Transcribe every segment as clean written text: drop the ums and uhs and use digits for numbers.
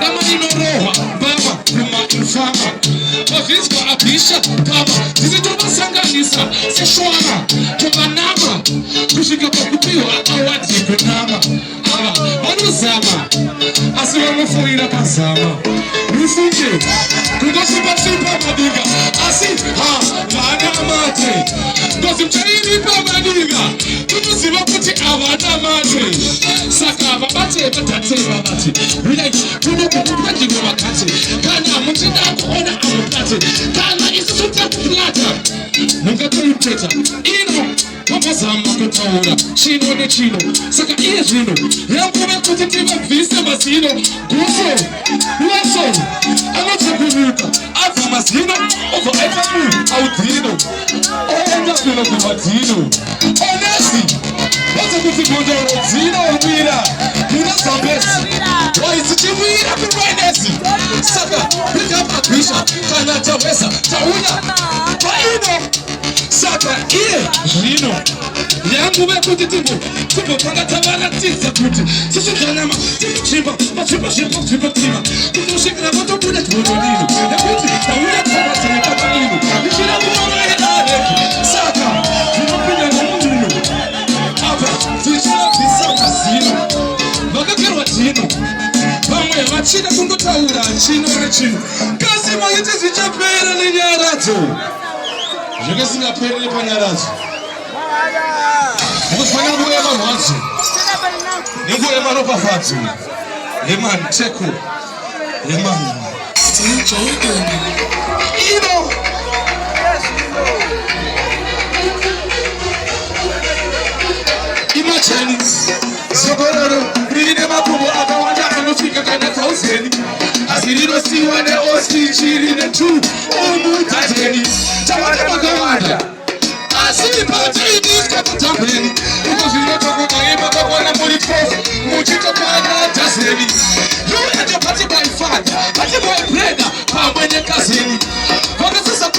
kama inoroha baba kuma infama oviswa abisha kama zizitobasanganisa seshwana tobanama kushika kwa kupiwa awati kunama wanuzama asiwamufuira mazama rufunge kugosipa madiga asi vana mate ngozimchairipa madiga kutuziva kuti avana mate saka vabate vatate vabate kunokukupajiwe vakati kana muchida kuona amukati kana isusu takuplata mungatoipeta ino vamazama kutaura chino nechino saka iye zvino yanguva kuti tivabvise mazino guso lesson anotakunyika abva mazino obva aita munhu audhino oenda kuno kumadhino onesi vaza kuti gondoro dzino wira muna zambesi waizichivira kumainesi saka pikabagwisha kana tawesa tauya paino saka iye zvino yanguva kuti timbopanga tavaratidza kuti sisizvanama tichimba machimba kutosvikira vatobuda gondorino nekuti tauya tavatanekamaino ichira kuonaeareki saka tinopinda nomunhu apa tichirabvisa mazino vakakerwa dhino vamwe vachida kungotaura chino nechino kasi maiti zvichapera nenyaradzo zvakasingaperi nepanyaradzo mukufanya nguva yemarwadzo nenguva yemaropafadzo yemanteko yemanu ino imachinese sokororo rine makumbo akawanda anosvika kana 1000 asi rinosiyiwa neostichiri ne2 omutateni tavana vakawanda asi pataidiska kutambeni iko zvinotokokaima kakwana muri 12 muchitokwana dhazeni yoenda pati baifadha pati baibreda pamwe nekazeni vakasisa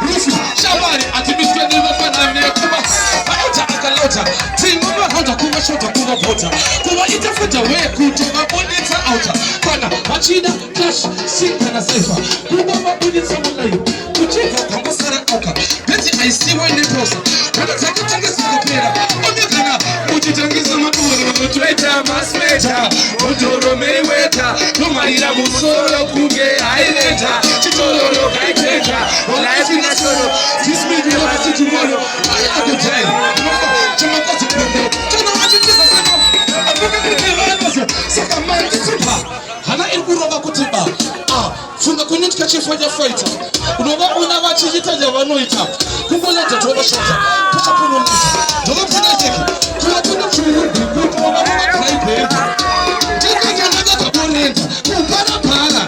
rufu shamari atimisweni vafananekuva vaota akalota tingovahanda kuvashota kuvabvota kuva itafudha wekutovabuditsa auta kana vachida cash sinkana saifa kuva vabuditsa mulai kuchibva kwangosara auka beti aisiwa neposa vakatakatangesikapera omekana uchitangisa maduro toita masmeta mudhoro meiweta tomarira musoro kunge haireta chitororo kaiteta olayatinasoro tismidioasitumoro ayakojai chamakazipendo tonoachitizasano apokakutevanoso saka manditipa hana iri kurova kutiba funga kunyutika chifanya faita unova una vachichitaja vanoita kungoledza tovashota tochapunomita ndovapunateki kuvapuna chiurikuti vavavakapraibheri tekanyandakakaponenda kuparapara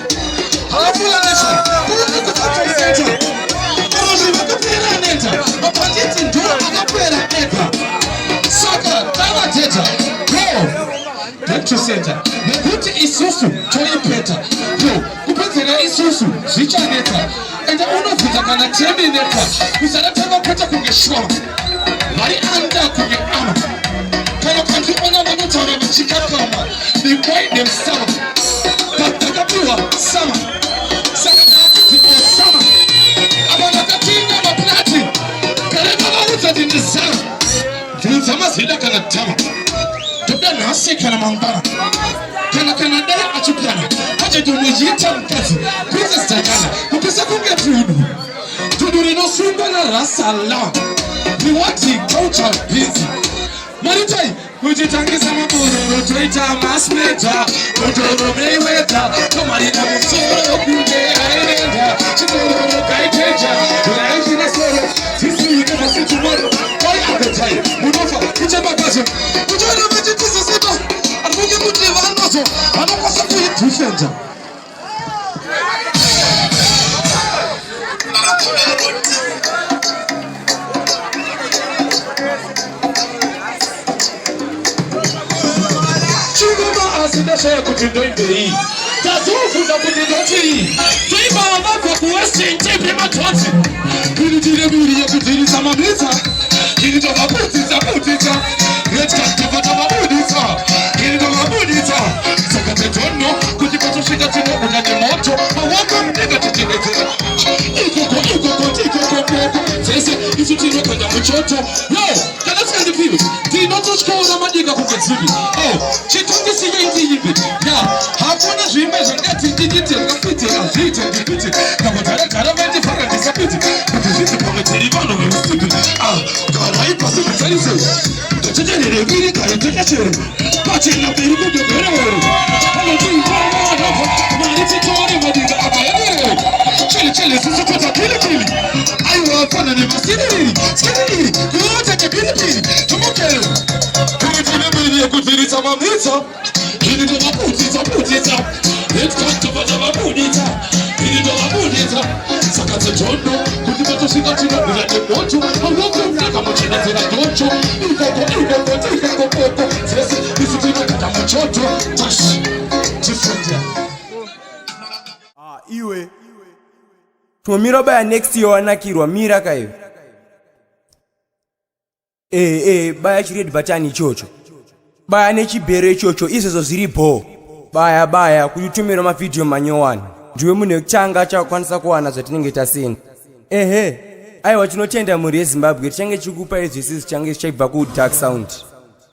havafulanesa kuvanekutataiseta orozvi vakaperaneta mapanditi ndo akapera ega saka tavateta center nekuti isusu toipeta kupedzera isusu zvichaneta ende unobvita kana temineta kusada tavapeta kunge shwama vari anda kunge ama kana kandiona vanotaura vachikakama nikwai nemsama patakapiwa sama saka taakuti osama ava vakatinga maplati kare vavaudza ndindizama ndinzama zida kana tama toda nhasi kana mangwana kana dai achipwana pache tonojiita mukadzi princess Diana kupisa kunge tundu rinosungwa narasala riwati culture busy maritai kuchitangisa mabororo toita masmeta mudhoro meiweta tomarina musoro kunge airenda chitororo kaiteja raishina soro tisiike masitumoro wai apetai munofa kuchembakazo kuchona vachitizasipa arikunge kuti vanozo vanokwasa kuidhifenda Ndashaya kuti ndoimbei tazofunda kuti ndoti toibava vabva kuwestern temple matoti kuri tine miri yekudzirisa mamisa kiri tovabudisa retkatova tovabudisa kiri tovabudisa saka tetonno kuti patosvika muchoto yo kana sikandiphiwe ndinototyora madika kungezivi chitungisiye indiyimbi ya hakuna zvimbe zvangati ndidite ngafite azviite ndipite kamugaragara vandifara ndisapite kuti zvizi pamwe tiri vanhu veusipi garai pasi mutarise tochecherere viri kare tekechere pachena mberi kudogorero anotiivavanova mari titore madika akaemere chele sisipeta pilipili aiwafana nemasiriri skiriri kuoteke pilipili tumukero kuitine yekuvhirisa mamhitsa ini ndovaputitsa etkatavadavapuditsa ini ndovapuditsa saka dzejondo kuti vatosvika tinobvira nemoto aunokumveka muchenedzera docho ikokokokokoko dzese isi tinogata muchoto tashi tifunda iwe tumomira baya next year wanakirwa mira kaiwe baya chiredi batani ichocho baya nechibhero ichocho izvezvo zviri bho baya kututumira mavhidhiyo manyowani ndiwe munhu wekutanga chakwanisa kuwana zvatinenge tasenda aiwa tinotenda mhuri yezimbabwe tichange chikupa izvisi zichange chichaibva kudark sound